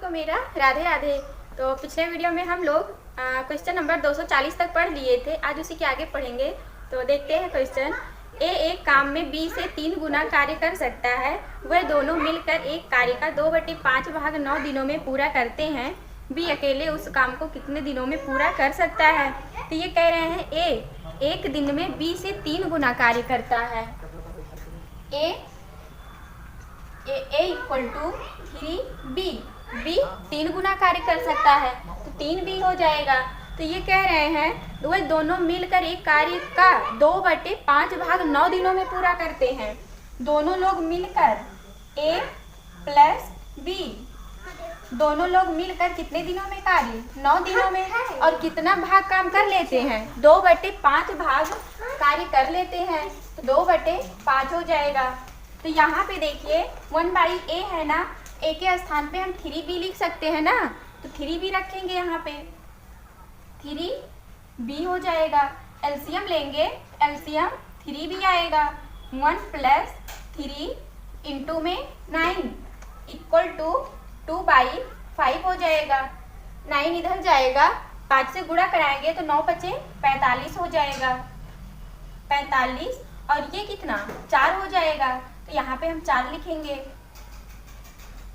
को मेरा राधे राधे। तो पिछले वीडियो में हम लोग क्वेश्चन नंबर 240 तक पढ़ लिए थे, आज उसी के आगे पढ़ेंगे। तो देखते हैं क्वेश्चन। ए एक काम में बी से 3 गुना कार्य कर सकता है, वह दोनों मिलकर एक कार्य का 2/5 भाग 9 दिनों में पूरा करते हैं। बी अकेले उस काम को कितने दिनों में पूरा कर सकता है? तो ये कह रहे हैं ए एक दिन में बी से 3 गुना कार्य करता है। ए इक्वल टू 3b, बी 3 गुना कार्य कर सकता है तो 3b हो जाएगा। तो ये कह रहे हैं वह दोनों मिलकर एक कार्य का 2/5 भाग 9 दिनों में पूरा करते हैं। दोनों लोग मिलकर a प्लस बी, दोनों लोग मिलकर कितने दिनों में कार्य? 9 दिनों में। और कितना भाग काम कर लेते हैं? 2/5 भाग कार्य कर लेते हैं तो 2/5 हो जाएगा। तो यहाँ पे देखिए 1/a है ना, a के स्थान पे हम 3b लिख सकते हैं ना, तो 3b रखेंगे यहाँ पे, 3b हो जाएगा। एलसीएम लेंगे, एलसीएम 3b आएगा। 1 प्लस 3 इंटू में 9 इक्वल टू 2/5 हो जाएगा। 9 इधर जाएगा, 5 से गुणा कराएंगे तो 9 × 5 = 45 हो जाएगा। 45 और ये कितना 4 हो जाएगा, तो यहाँ पे हम 4 लिखेंगे।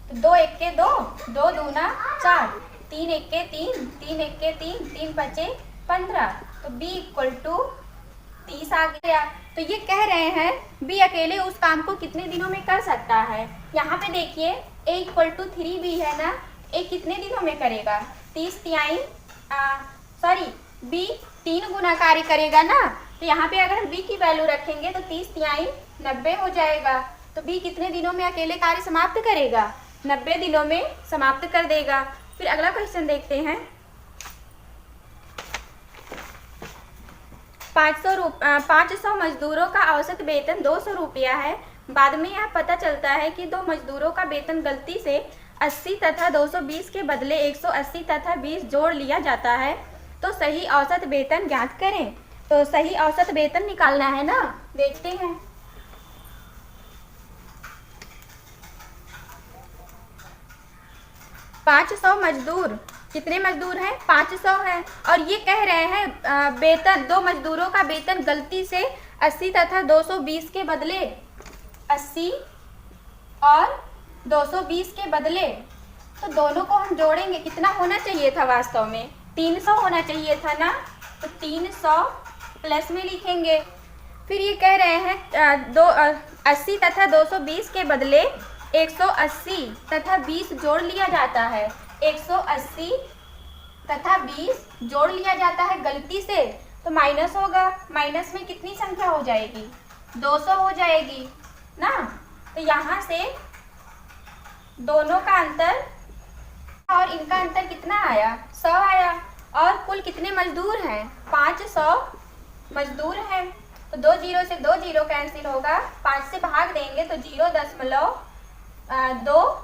तो 2 × 1 = 2, 2 दूना 4, 3 × 1 = 3, 3 × 1 = 3, 3 × 5 = 15। तो b इक्वल टू 30 आ गया। तो ये कह रहे हैं b अकेले उस काम को कितने दिनों में कर सकता है। यहाँ पे देखिए a इक्वल टू 3b है ना, a कितने दिनों में करेगा? 30 तिहाई b 3 गुना कार्य करेगा ना, तो यहाँ पे अगर हम b की वैल्यू रखेंगे तो 30 तिहाई 90 हो जाएगा। तो b कितने दिनों में अकेले कार्य समाप्त करेगा? 90 दिनों में समाप्त कर देगा। फिर अगला क्वेश्चन देखते हैं। 500 मजदूरों का औसत वेतन 200 रुपया है। बाद में यह पता चलता है कि 2 मजदूरों का वेतन गलती से 80 तथा 220 के बदले 180 तथा 20 जोड़ लिया जाता है, तो सही औसत वेतन ज्ञात करें। तो सही औसत वेतन निकालना है ना, देखते हैं। पाँच 500 मजदूर, कितने मजदूर हैं? 500 हैं। और ये कह रहे हैं वेतन 2 मजदूरों का वेतन गलती से 80 तथा 220 के बदले 80 और 220 के बदले, तो दोनों को हम जोड़ेंगे, कितना होना चाहिए था? वास्तव में 300 होना चाहिए था ना, तो 300 प्लस में लिखेंगे। फिर ये कह रहे हैं 80 तथा 220 के बदले 180 तथा 20 जोड़ लिया जाता है। 180 तथा 20 जोड़ लिया जाता है गलती से, तो माइनस होगा। माइनस में कितनी संख्या हो जाएगी? 200 हो जाएगी ना। तो यहाँ से दोनों का अंतर और इनका अंतर कितना आया? 100 आया। और कुल कितने मजदूर हैं? 500 मजदूर हैं। तो 2 0 से 2 0 कैंसिल होगा, 5 से भाग देंगे तो 0.2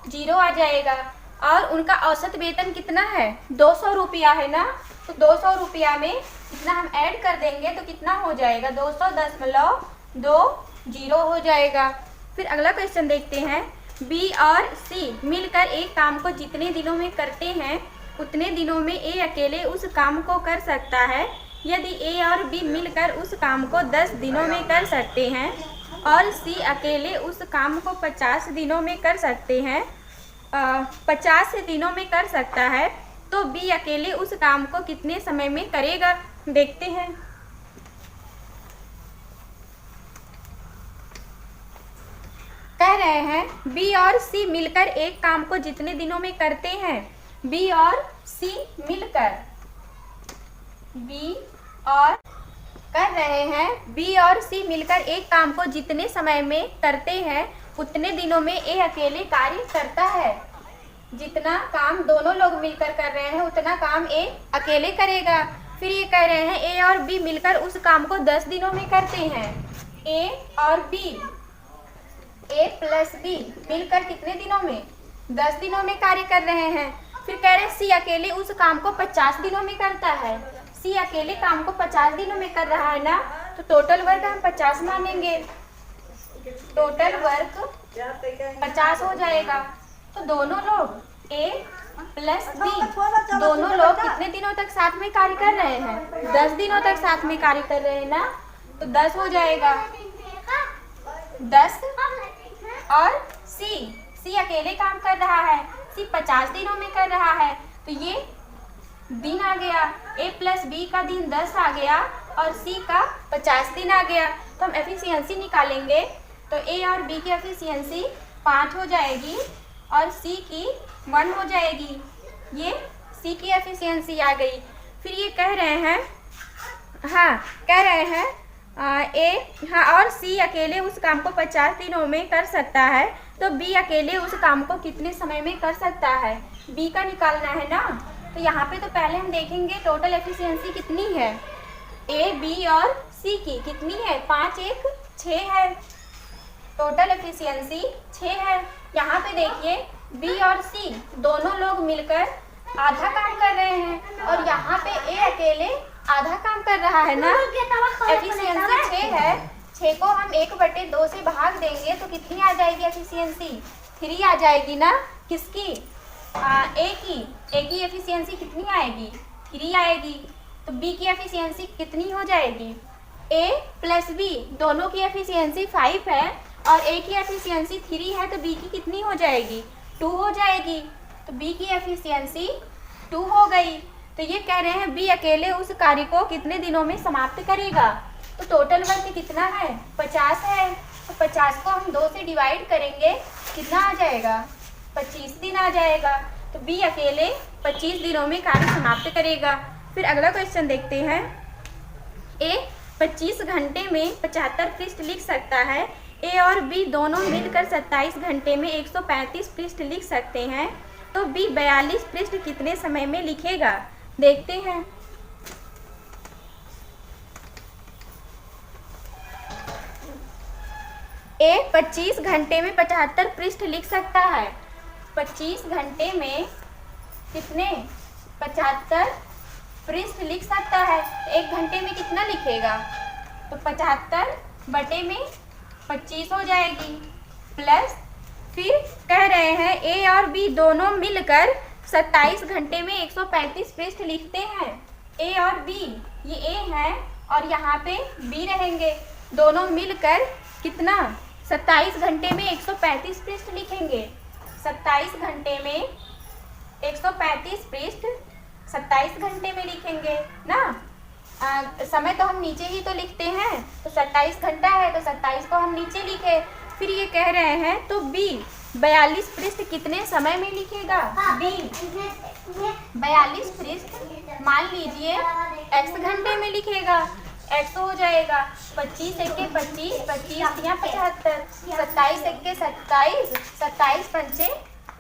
0 आ जाएगा। और उनका औसत वेतन कितना है? 200 रुपया है ना, तो 200 रुपया में इतना हम ऐड कर देंगे तो कितना हो जाएगा? 200.20 हो जाएगा। फिर अगला क्वेश्चन देखते हैं। बी और सी मिलकर एक काम को जितने दिनों में करते हैं उतने दिनों में ए अकेले उस काम को कर सकता है। यदि ए और बी मिलकर उस काम को 10 दिनों में कर सकते हैं और सी अकेले उस काम को 50 दिनों में कर सकते हैं, 50 दिनों में कर सकता है, तो बी अकेले उस काम को कितने समय में करेगा? देखते हैं। कह रहे हैं बी और सी मिलकर एक काम को जितने दिनों में करते हैं, बी और सी मिलकर, बी और कर रहे हैं बी और सी मिलकर एक काम को जितने समय में करते हैं उतने दिनों में ए अकेले कार्य करता है। जितना काम दोनों लोग मिलकर कर रहे हैं उतना काम ए अकेले करेगा। फिर ये कह रहे हैं ए और बी मिलकर उस काम को 10 दिनों में करते हैं। ए और बी, ए प्लस बी मिलकर कितने दिनों में? 10 दिनों में कार्य कर रहे हैं। फिर कह रहे हैं सी अकेले उस काम को 50 दिनों में करता है। सी अकेले काम को 50 दिनों में कर रहा है ना, तो टोटल वर्क हम 50 मानेंगे। टोटल वर्क 50 हो जाएगा। तो दोनों लोग ए प्लस बी। दोनों लोग कितने दिनों तक साथ में कार्य कर रहे हैं? 10 दिनों तक साथ में कार्य कर रहे हैं ना, तो 10 हो जाएगा 10। और सी अकेले काम कर रहा है, सी 50 दिनों में कर रहा है, तो ये दिन आ गया। ए प्लस बी का दिन 10 आ गया और सी का 50 दिन आ गया। तो हम एफिशिएंसी निकालेंगे तो ए और बी की एफिशिएंसी 5 हो जाएगी और सी की 1 हो जाएगी। ये सी की एफिशिएंसी आ गई। फिर ये कह रहे हैं और सी अकेले उस काम को 50 दिनों में कर सकता है, तो बी अकेले उस काम को कितने समय में कर सकता है? बी का निकालना है ना। तो यहाँ पे तो पहले हम देखेंगे टोटल एफिशिएंसी कितनी है ए, बी और सी की, कितनी है? 5 1 6 है। टोटल एफिशिएंसी 6 है। यहाँ पे देखिए बी और सी दोनों लोग मिलकर आधा काम कर रहे हैं और यहाँ पे ए अकेले आधा काम कर रहा है ना। एफिशिएंसी 6 है, 6 को हम 1/2 से भाग देंगे तो कितनी आ जाएगी एफिशिएंसी? 3 आ जाएगी ना। किसकी? ए की एफिशिएंसी कितनी आएगी? 3 आएगी। तो बी की एफिशिएंसी कितनी हो जाएगी? ए प्लस बी दोनों की एफिशिएंसी 5 है और ए की एफिशिएंसी 3 है, तो बी की कितनी हो जाएगी? 2 हो जाएगी। तो बी की एफिशिएंसी 2 हो गई। तो ये कह रहे हैं बी अकेले उस कार्य को कितने दिनों में समाप्त करेगा। तो टोटल वर्क कितना है? 50 है। तो 50 को हम 2 से डिवाइड करेंगे, कितना आ जाएगा? 25 दिन आ जाएगा। तो बी अकेले 25 दिनों में कार्य समाप्त करेगा। फिर अगला क्वेश्चन देखते हैं। ए 25 घंटे में 75 पृष्ठ लिख सकता है। ए और बी दोनों मिलकर 27 घंटे में 135 पृष्ठ लिख सकते हैं, तो बी 42 पृष्ठ कितने समय में लिखेगा? देखते हैं। ए 25 घंटे में 75 पृष्ठ लिख सकता है। 25 घंटे में कितने? 75 पृष्ठ लिख सकता है। 1 घंटे में कितना लिखेगा? तो 75 बटे में 25 हो जाएगी। प्लस फिर कह रहे हैं ए और बी दोनों मिलकर 27 घंटे में 135 पृष्ठ लिखते हैं। ए और बी, ये ए है और यहाँ पे बी रहेंगे, दोनों मिलकर कितना? 27 घंटे में 135 पृष्ठ लिखेंगे। 27 घंटे में 135 पृष्ठ 27 घंटे में लिखेंगे ना। समय तो हम नीचे ही तो लिखते हैं, तो 27 घंटा है तो 27 को हम नीचे लिखे। फिर ये कह रहे हैं तो बी 42 पृष्ठ कितने समय में लिखेगा? बी 42 पृष्ठ मान लीजिए x घंटे में लिखेगा। x हो जाएगा 25 1 के 25, 25 या 75, 27 1 के 27, 27 पंचे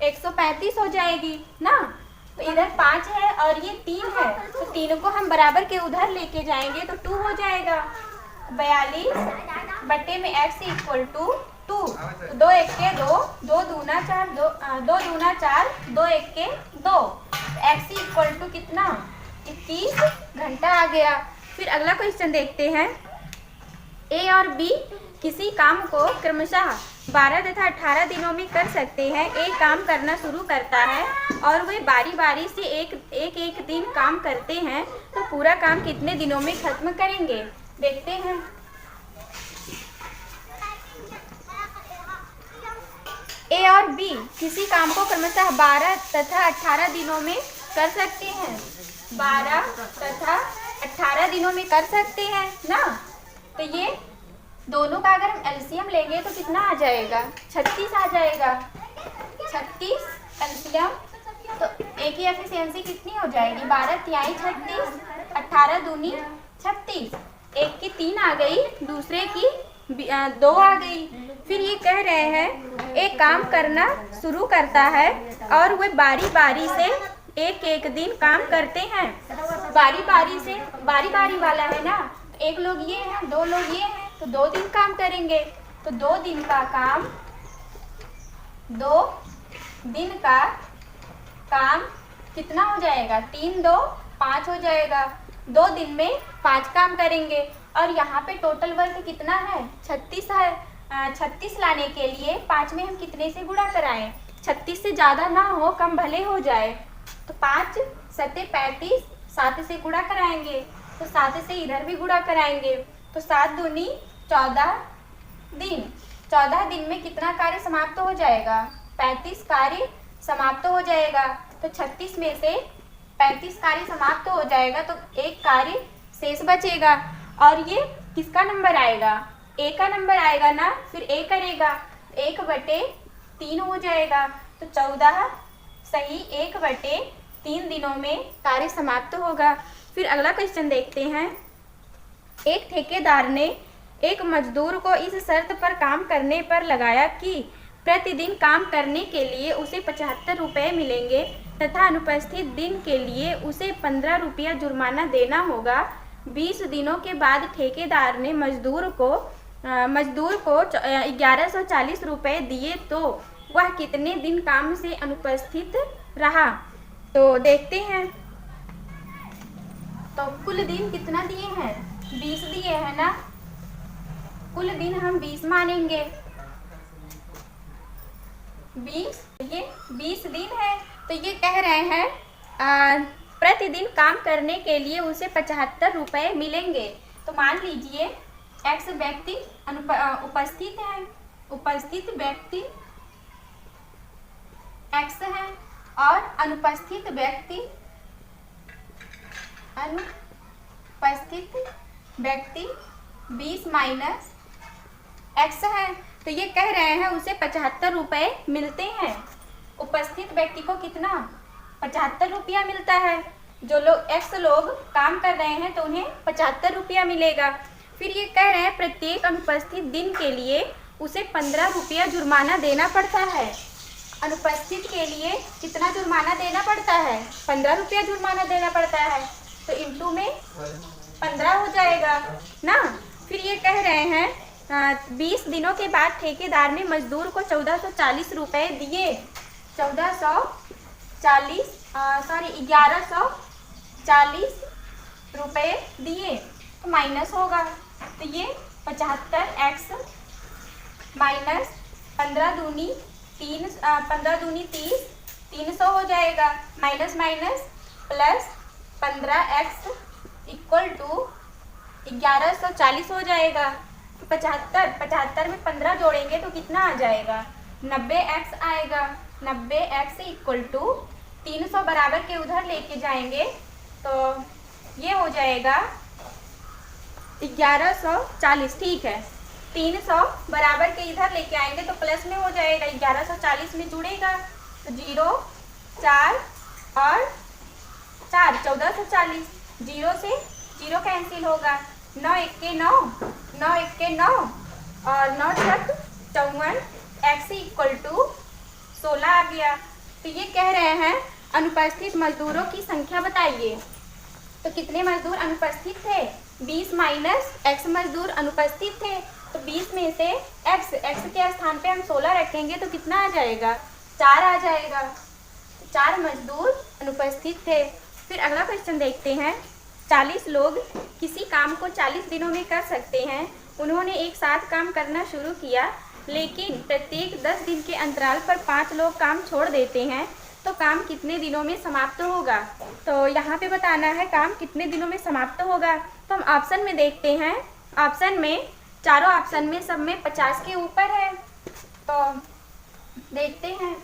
135 हो जाएगी ना। तो इधर 5 है और ये 3 है, तो 3 को हम बराबर के उधर लेके जाएंगे तो 2 हो जाएगा। 42 बटे में x इक्वल टू 2। 2 1 के 2, 2 दूना 4, 2 दूना 4, 2 1 के 2। x इक्वल टू कितना? 21 घंटा आ गया। फिर अगला क्वेश्चन देखते हैं। ए और बी किसी काम को क्रमशः 12 तथा 18 दिनों में कर सकते हैं। ए काम करना शुरू करता है और वे बारी बारी से एक दिन काम करते हैं, तो पूरा काम कितने दिनों में खत्म करेंगे? देखते हैं। ए और बी किसी काम को क्रमशः 12 तथा 18 दिनों में कर सकते हैं। 12 तथा 18 दिनों में कर सकते हैं ना। तो ये दोनों का अगर हम एलसीएम लेंगे तो कितना आ जाएगा? 36 आ जाएगा। 36 एलसीएम, तो ए की एफिशिएंसी कितनी हो जाएगी? 12 तिहाई 36, 18 दूनी 36। एक की 3 आ गई, दूसरे की 2 आ गई। फिर ये कह रहे हैं एक काम करना शुरू करता है और वे बारी बारी से एक दिन काम करते हैं। बारी बारी वाला है ना, एक लोग ये हैं, 2 लोग ये हैं, तो 2 दिन काम करेंगे। तो 2 दिन का काम कितना हो जाएगा? 3 2 5 हो जाएगा। 2 दिन में 5 काम करेंगे और यहाँ पे टोटल वर्क कितना है? 36 है। 36 लाने के लिए 5 में हम कितने से गुणा कराएं? 36 से ज़्यादा ना हो, कम भले हो जाए। तो 5 सत्ते 35, 7 से गुणा कराएंगे तो 7 से इधर भी गुणा कराएंगे तो 7 दूनी 14 दिन। 14 दिन में कितना कार्य समाप्त हो जाएगा? 35 कार्य समाप्त हो जाएगा। तो 36 में से 35 कार्य समाप्त हो जाएगा तो एक कार्य शेष बचेगा। और ये किसका नंबर आएगा? ए का नंबर आएगा ना। फिर ए करेगा 1/3 हो जाएगा। तो 14 सही 1/3 दिनों में कार्य समाप्त होगा। फिर अगला क्वेश्चन देखते हैं। एक ठेकेदार ने एक मजदूर को इस शर्त पर काम करने पर लगाया कि प्रतिदिन काम करने के लिए उसे 75 रुपये मिलेंगे तथा अनुपस्थित दिन के लिए उसे 15 रुपया जुर्माना देना होगा। 20 दिनों के बाद ठेकेदार ने मजदूर को 1140 रुपये दिए तो वह कितने दिन काम से अनुपस्थित रहा? तो देखते हैं। तो कुल दिन कितना दिए हैं? 20 दिए हैं ना। कुल दिन हम 20 मानेंगे। 20 दिन है। तो ये कह रहे हैं प्रतिदिन काम करने के लिए उसे 75 रुपये मिलेंगे। तो मान लीजिए एक्स व्यक्ति उपस्थित है, उपस्थित व्यक्ति एक्स है और अनुपस्थित व्यक्ति 20 माइनस एक्स है। तो ये कह रहे हैं उसे 75 रुपये मिलते हैं। उपस्थित व्यक्ति को कितना? 75 रुपया मिलता है। जो लोग एक्स लोग काम कर रहे हैं तो उन्हें 75 रुपया मिलेगा। फिर ये कह रहे हैं प्रत्येक अनुपस्थित दिन के लिए उसे 15 रुपया जुर्माना देना पड़ता है। अनुपस्थित के लिए कितना जुर्माना देना पड़ता है? 15 रुपया जुर्माना देना पड़ता है। तो इंटू में 15 हो जाएगा ना। फिर ये कह रहे हैं 20 दिनों के बाद ठेकेदार ने मजदूर को 1140 रुपये दिए। 1140 रुपये दिए तो माइनस होगा। तो ये 75x माइनस 15 दूनी 30, 300 हो जाएगा। Minus minus plus 15x equal to 1140 हो जाएगा। 75 में 15 जोड़ेंगे तो कितना आ जाएगा? 90x आएगा। 90x इक्वल टू 300 बराबर के उधर लेके जाएंगे तो ये हो जाएगा 1140। ठीक है, 300 बराबर के इधर लेके आएंगे तो प्लस में हो जाएगा। 1140 में जुड़ेगा तो 0 4 और 4 1440। 0 से 0 कैंसिल होगा। 9 1 के 9, 9 1 के 9 और 9 छक 54। x इक्वल टू 16 आ गया। तो ये कह रहे हैं अनुपस्थित मजदूरों की संख्या बताइए। तो कितने मजदूर अनुपस्थित थे? 20 माइनस x मजदूर अनुपस्थित थे। तो 20 में से x के स्थान पे हम 16 रखेंगे तो कितना आ जाएगा? 4 आ जाएगा। 4 मजदूर अनुपस्थित थे। फिर अगला क्वेश्चन देखते हैं। 40 लोग किसी काम को 40 दिनों में कर सकते हैं। उन्होंने एक साथ काम करना शुरू किया लेकिन प्रत्येक 10 दिन के अंतराल पर 5 लोग काम छोड़ देते हैं तो काम कितने दिनों में समाप्त होगा? तो यहाँ पे बताना है काम कितने दिनों में समाप्त होगा। तो हम ऑप्शन में देखते हैं। ऑप्शन में चारों ऑप्शन में सब में 50 के ऊपर है। तो देखते हैं।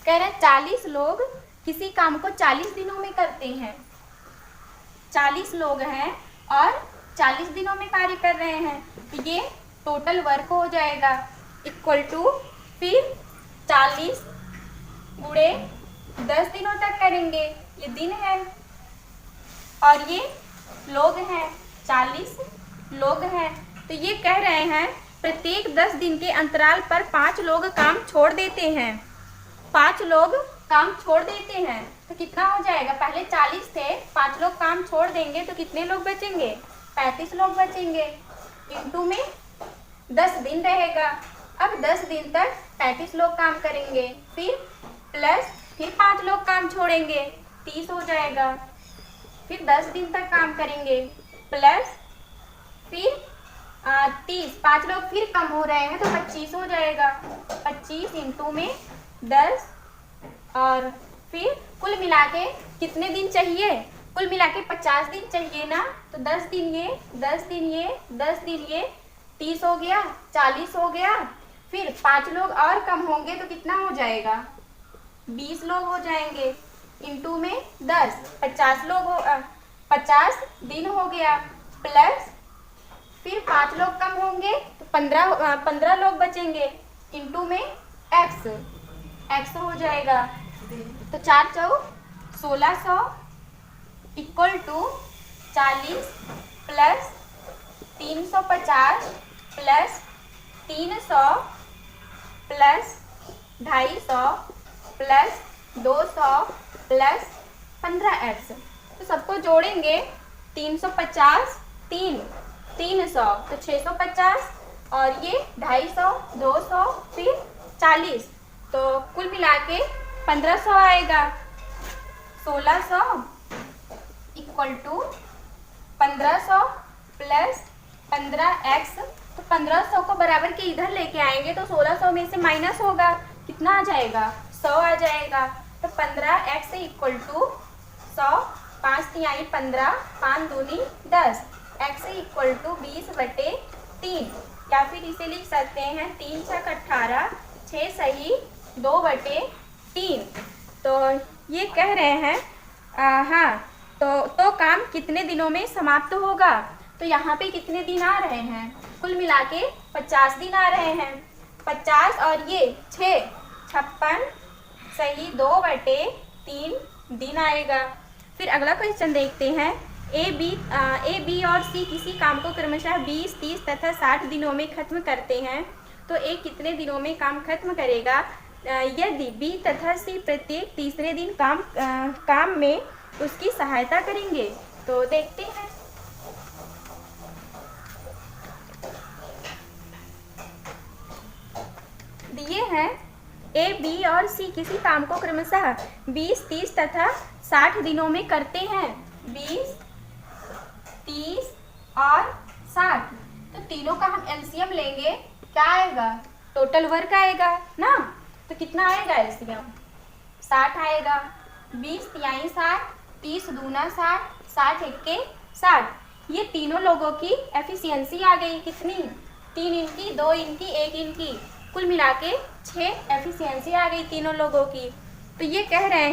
कह रहे हैं 40 लोग किसी काम को 40 दिनों में करते हैं। 40 लोग हैं और 40 दिनों में कार्य कर रहे हैं तो ये टोटल वर्क हो जाएगा इक्वल टू फिर 40 गुणे 10 दिनों तक करेंगे। ये दिन है और ये लोग हैं। 40 लोग हैं। तो ये कह रहे हैं प्रत्येक 10 दिन के अंतराल पर 5 लोग काम छोड़ देते हैं। 5 लोग काम छोड़ देते हैं तो कितना हो जाएगा? पहले 40 थे, 5 लोग काम छोड़ देंगे तो कितने लोग बचेंगे? 35 लोग बचेंगे। इंटू में 10 दिन रहेगा। अब 10 दिन तक 35 लोग काम करेंगे। फिर प्लस फिर 5 लोग काम छोड़ेंगे, 30 हो जाएगा। फिर 10 दिन तक काम करेंगे प्लस फिर 30, 5 लोग फिर कम हो रहे हैं तो 25 हो जाएगा। 25 इंटू में 10 और फिर कुल मिला के कितने दिन चाहिए? कुल मिला के 50 दिन चाहिए ना, तो 10 दिन ये, 10 दिन ये, 10 दिन ये, 30 हो गया, 40 हो गया। फिर 5 लोग और कम होंगे तो कितना हो जाएगा? 20 लोग हो जाएंगे। इंटू में 10, 50 लोग 50 दिन हो गया, प्लस फिर 5 लोग कम होंगे तो 15 लोग बचेंगे। इंटू में x हो जाएगा। तो 4 चौ 1600 equal to 40 plus 350 plus 300 plus 250 plus 200 plus 15x। तो सबको जोड़ेंगे 350 300 तो 650 और ये 250 200 फिर 40 तो कुल मिला के 1500 आएगा। 1600 इक्वल टू 1500 प्लस 15x। तो 1500 को बराबर के इधर लेके आएंगे तो 1600 में से माइनस होगा, कितना आ जाएगा? 100 आ जाएगा। तो 15x इक्वल टू 100, 5 तिहाई 15, 5 दूनी 10, x इक्वल टू 20/3 या फिर इसे लिख सकते हैं 3 छक 18, 6 सही 2/3। तो ये कह रहे हैं हाँ तो काम कितने दिनों में समाप्त होगा? तो यहाँ पे कितने दिन आ रहे हैं? कुल मिला के 50 दिन आ रहे हैं। 50 और ये 6 56 सही 2/3 दिन आएगा। फिर अगला क्वेश्चन देखते हैं। ए बी और सी किसी काम को क्रमशः 20, 30 तथा 60 दिनों में खत्म करते हैं तो ए कितने दिनों में काम खत्म करेगा? यदि बी तथा सी प्रत्येक तीसरे दिन काम में उसकी सहायता करेंगे। तो देखते हैं। दिए हैं ए बी और सी किसी काम को क्रमशः 20, 30 तथा 60 दिनों में करते हैं। 20, 30 और 60 तो तीनों का हम एलसीएम लेंगे, क्या आएगा? टोटल वर्क आएगा ना। तो कितना आएगा एलसीएम? 60 आएगा। 20 तिहाई 60, 30 दूना 60, 60 एक्के 60। ये तीनों लोगों की एफिशिएंसी आ गई कितनी? 3 इनकी, 2 इनकी, 1 इनकी, कुल मिला के 6 एफिशिएंसी आ गई तीनों लोगों की। तो ये कह रहे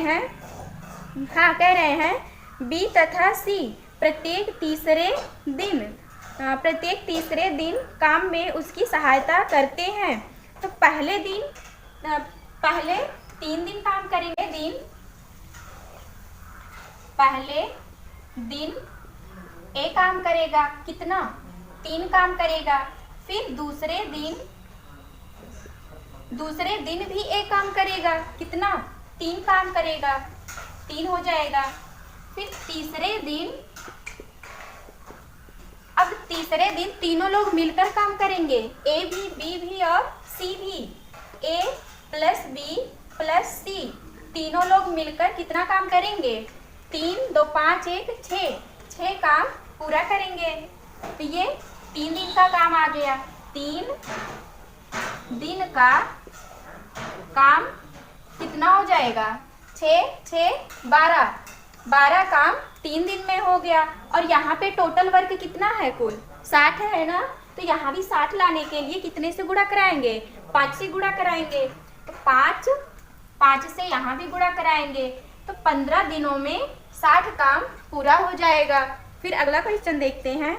हैं बी तथा सी प्रत्येक तीसरे दिन काम में उसकी सहायता करते हैं। तो पहले 3 दिन काम करेंगे। पहले दिन ए काम करेगा, कितना? 3 काम करेगा। फिर दूसरे दिन भी ए काम करेगा, कितना? 3 काम करेगा, 3 हो जाएगा। फिर तीसरे दिन तीनों लोग मिलकर काम करेंगे, ए भी, बी भी और सी भी। ए प्लस बी प्लस सी तीनों लोग मिलकर कितना काम करेंगे? 3 2 5 1 6 काम पूरा करेंगे। तो ये 3 दिन का काम आ गया। 3 दिन का काम कितना हो जाएगा? 6 12 काम 3 दिन में हो गया। और यहाँ पे टोटल वर्क कितना है? कुल 60 है ना। तो यहाँ भी 60 लाने के लिए कितने से गुणा कराएंगे? 5 से गुणा कराएंगे। तो 5 से यहाँ भी गुणा कराएंगे तो 15 दिनों में 60 काम पूरा हो जाएगा। फिर अगला क्वेश्चन देखते हैं।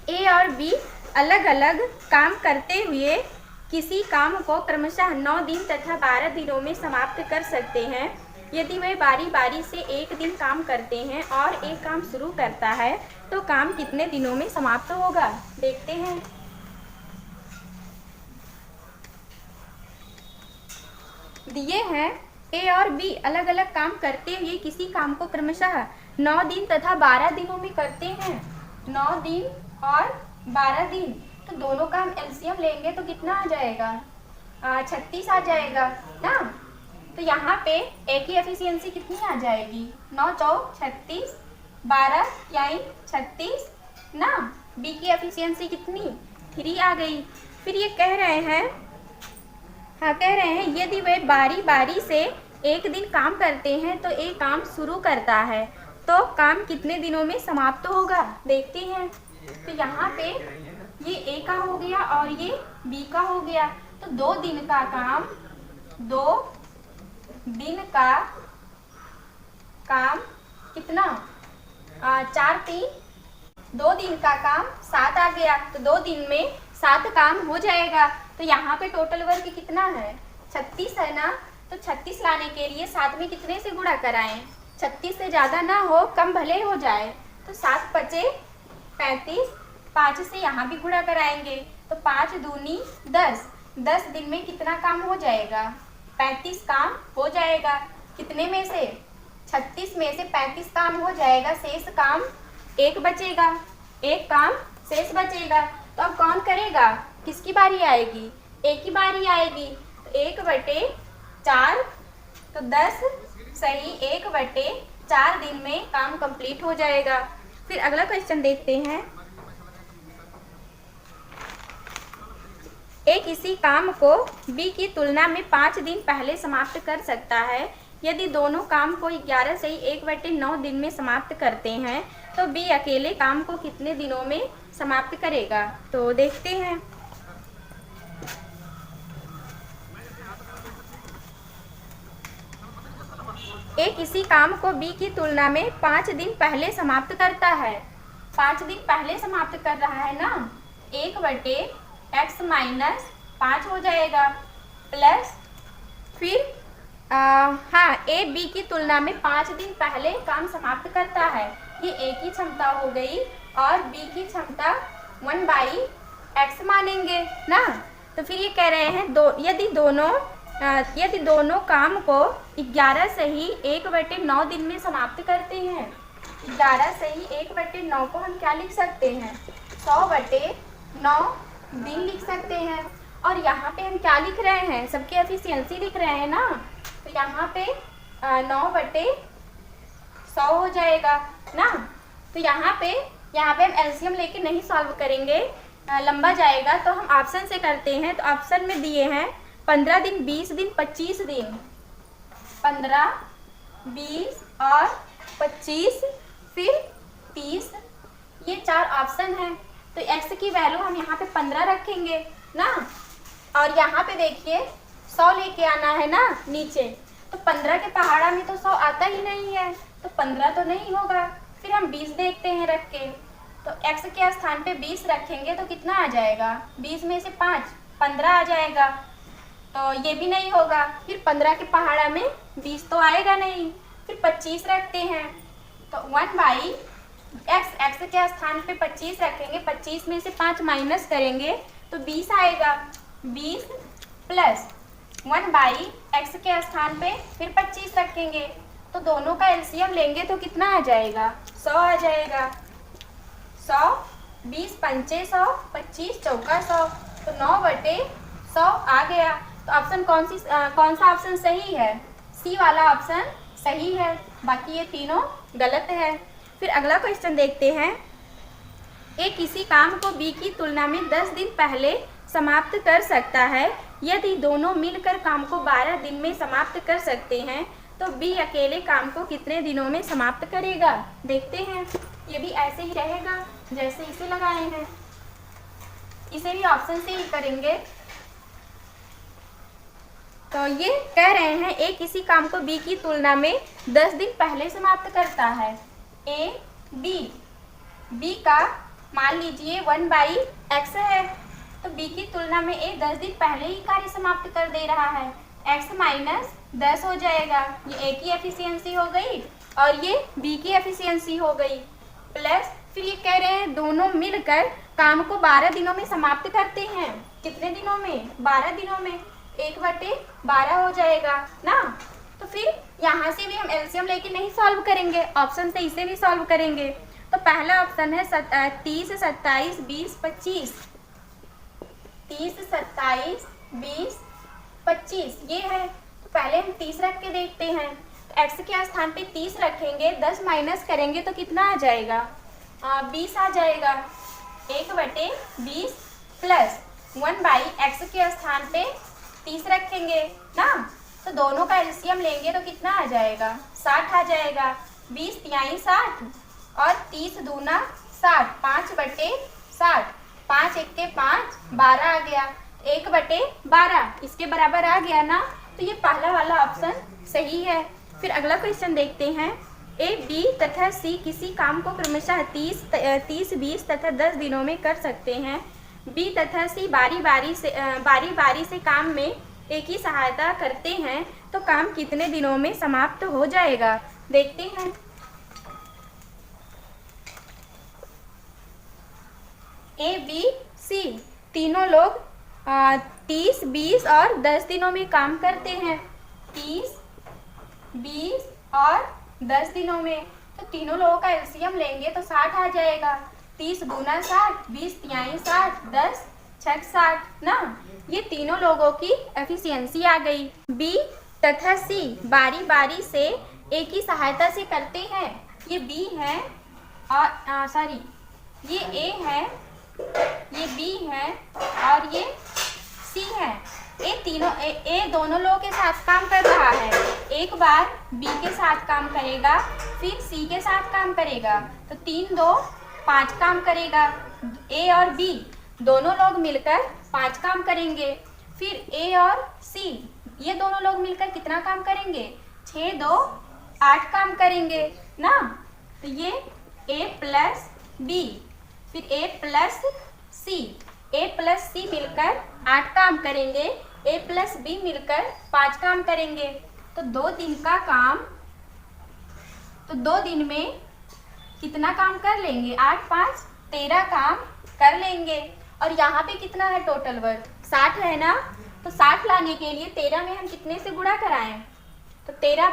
ए और बी अलग अलग काम करते हुए किसी काम को क्रमशः 9 दिन तथा 12 दिनों में समाप्त कर सकते हैं। यदि वे बारी बारी से एक दिन काम करते हैं और एक काम शुरू करता है तो काम कितने दिनों में समाप्त होगा? देखते हैं। दिए हैं ए और बी अलग अलग काम करते हुए किसी काम को क्रमशः 9 दिन तथा 12 दिनों में करते हैं। 9 दिन और 12 दिन तो दोनों का हम एलसीएम लेंगे तो कितना आ जाएगा? 36 आ जाएगा ना। तो यहाँ पे ए की एफिशिएंसी कितनी आ जाएगी? 9 4 36, 12 यानी 36 ना। बी की एफिशिएंसी कितनी 3 आ गई। फिर ये कह रहे हैं, हाँ कह रहे हैं यदि वे बारी बारी से एक दिन काम करते हैं तो एक काम शुरू करता है तो काम कितने दिनों में समाप्त होगा, देखते हैं। तो यहाँ पे ये ए का हो गया और ये बी का हो गया, तो 2 दिन का काम कितना 4 3 2 दिन का काम 7 आ गया, तो 2 दिन में 7 काम हो जाएगा। तो यहाँ पे टोटल वर्क कितना है 36 है ना, तो 36 लाने के लिए 7 में कितने से गुणा कराएं, 36 से ज़्यादा ना हो, कम भले हो जाए। तो 7 बचे 35, 5 से यहाँ भी गुणा कराएंगे तो 5 दूनी 10, 10 दिन में कितना काम हो जाएगा 35 काम हो जाएगा। कितने में से 36 में से 35 काम हो जाएगा, शेष काम 1 बचेगा, 1 काम शेष बचेगा। तो अब कौन करेगा, किसकी बारी आएगी, ए की बारी आएगी। तो 1/4 तो 10 सही 1/4 दिन में काम कंप्लीट हो जाएगा। फिर अगला क्वेश्चन देखते हैं। ए किसी काम को बी की तुलना में 5 दिन पहले समाप्त कर सकता है। यदि दोनों काम को 11 से 1/9 दिन में समाप्त करते हैं तो बी अकेले काम को कितने दिनों में समाप्त करेगा, तो देखते हैं। ए किसी काम को बी की तुलना में 5 दिन पहले समाप्त करता है। 5 दिन पहले समाप्त कर रहा है ना, 1/x - 5 हो जाएगा प्लस फिर हाँ ए बी की तुलना में 5 दिन पहले काम समाप्त करता है। ये ए की क्षमता हो गई और बी की क्षमता 1/x मानेंगे ना। तो फिर ये कह रहे हैं यदि दोनों काम को 11 से ही 1/9 दिन में समाप्त करते हैं, 11 से ही 1/9 को हम क्या लिख सकते हैं 100/9 दिन लिख सकते हैं। और यहाँ पे हम क्या लिख रहे हैं, सबकी एफिशिएंसी लिख रहे हैं ना, तो यहाँ पे 9/100 हो जाएगा ना। तो यहाँ पे हम एलसीएम लेके नहीं सॉल्व करेंगे, लंबा जाएगा, तो हम ऑप्शन से करते हैं। तो ऑप्शन में दिए हैं 15 दिन, 20 दिन, 25 दिन, 15, 20 और 25 फिर 30, ये 4 ऑप्शन हैं। तो x की वैल्यू हम यहाँ पे 15 रखेंगे ना, और यहाँ पे देखिए 100 लेके आना है ना नीचे, तो 15 के पहाड़ा में तो 100 आता ही नहीं है, तो 15 तो नहीं होगा। फिर हम 20 देखते हैं रख के, तो x के स्थान पे 20 रखेंगे तो कितना आ जाएगा, 20 में से 5 15 आ जाएगा, तो ये भी नहीं होगा। फिर 15 के पहाड़ा में 20 तो आएगा नहीं, फिर 25 रखते हैं, तो 1/x के स्थान पे 25 रखेंगे, 25 में से 5 माइनस करेंगे तो 20 आएगा, 20 प्लस 1/x के स्थान पे फिर 25 रखेंगे, तो दोनों का एलसीएम लेंगे तो कितना आ जाएगा 100 आ जाएगा। 100, 20 पंचे 100, 25 चौका 100, तो 9/100 आ गया। तो ऑप्शन कौन सा ऑप्शन सही है, सी वाला ऑप्शन सही है, बाकी ये तीनों गलत है। फिर अगला क्वेश्चन देखते हैं। ए किसी काम को बी की तुलना में 10 दिन पहले समाप्त कर सकता है। यदि दोनों मिलकर काम को 12 दिन में समाप्त कर सकते हैं तो बी अकेले काम को कितने दिनों में समाप्त करेगा, देखते हैं। ये भी ऐसे ही रहेगा जैसे इसे लगाए हैं, इसे भी ऑप्शन से ही करेंगे। तो ये कह रहे हैं ए किसी काम को बी की तुलना में 10 दिन पहले समाप्त करता है। ए बी का मान लीजिए 1/x है, तो बी की तुलना में ए 10 दिन पहले ही कार्य समाप्त कर दे रहा है, x - 10 हो जाएगा। ये ए की एफिशिएंसी हो गई और ये बी की एफिशिएंसी हो गई, प्लस फिर ये कह रहे हैं दोनों मिलकर काम को 12 दिनों में समाप्त करते हैं। कितने दिनों में, 12 दिनों में, 1/12 हो जाएगा ना। तो फिर यहाँ से भी हम एलसीएम लेके नहीं सॉल्व करेंगे, ऑप्शन से इसे भी सॉल्व करेंगे। तो पहला ऑप्शन है 30, 27, 20, 25, 30, 27, 20, 25 ये है। तो पहले हम 30 रख के देखते हैं, तो x के स्थान पे 30 रखेंगे, 10 माइनस करेंगे तो कितना आ जाएगा 20 आ जाएगा। 1/20 प्लस 1/x के स्थान पे 30 रखेंगे ना, तो दोनों का एलसीएम लेंगे तो कितना आ जाएगा, 60 आ जाएगा। 20 तिहाई 60 और 30 दूना 60, 5/60, 5 1 के 5, 12 आ गया, 1/12 इसके बराबर आ गया ना, तो ये पहला वाला ऑप्शन सही है। फिर अगला क्वेश्चन देखते हैं। ए, बी तथा सी किसी काम को क्रमशः 30, 20 तथा 10 दिनों में कर सकते हैं। बी तथा सी बारी बारी से काम में एक ही सहायता करते हैं, तो काम कितने दिनों में समाप्त हो जाएगा, देखते हैं। ए, बी, सी तीनों लोग 30, 20 और 10 दिनों में काम करते हैं। 30, 20 और 10 दिनों में, तो तीनों लोगों का एलसीएम लेंगे तो 60 आ जाएगा। 30 दूना 60, 20 तिहाई 60, 10 छक 60 ना, ये तीनों लोगों की एफिशिएंसी आ गई। बी तथा सी बारी बारी से एक ही सहायता से करते हैं। ये बी है और सॉरी ये ए है, ये बी है और ये सी है। ए दोनों लोगों के साथ काम कर रहा है। एक बार बी के साथ काम करेगा, फिर सी के साथ काम करेगा, तो 3 2 5 काम करेगा। ए और बी दोनों लोग मिलकर 5 काम करेंगे। फिर ए और सी ये दोनों लोग मिलकर कितना काम करेंगे, 6 2 8 काम करेंगे ना, तो ये ए प्लस बी, फिर ए प्लस सी, ए प्लस सी मिलकर 8 काम करेंगे, ए प्लस बी मिलकर 5 काम करेंगे। तो 2 दिन का काम, तो 2 दिन में कितना काम कर लेंगे, 8 5 13 काम कर लेंगे। और यहाँ पे कितना है टोटल वर्क, 60 है ना, तो 60 लाने के लिए 13 में हम कितने से गुणा कराएं, तो 13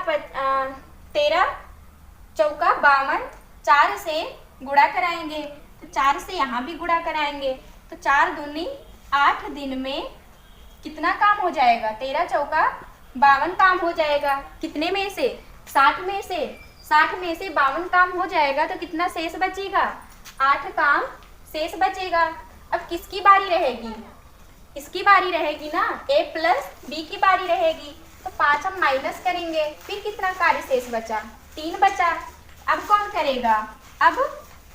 चौका 52, 4 से गुणा कराएंगे, तो 4 से यहाँ भी गुणा कराएंगे, तो 4 दूनी 8 दिन में कितना काम हो जाएगा, 13 चौका 52 काम हो जाएगा। कितने में से, 60 में से, 60 में से 52 काम हो जाएगा, तो कितना शेष बचेगा, 8 काम शेष बचेगा। अब किसकी बारी रहेगी, इसकी बारी रहेगी ना, ए प्लस बी की बारी रहेगी, तो 5 हम माइनस करेंगे, फिर कितना कार्य शेष बचा, 3 बचा। अब कौन करेगा, अब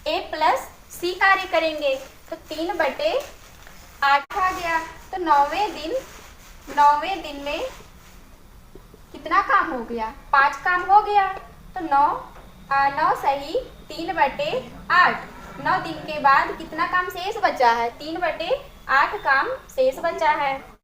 ए प्लस सी कार्य करेंगे, तो 3/8 आ गया। तो 9वें दिन में कितना काम हो गया, 5 काम हो गया, तो 9 सही 3/8, 9 दिन के बाद कितना काम शेष बचा है, 3/8 काम शेष बचा है।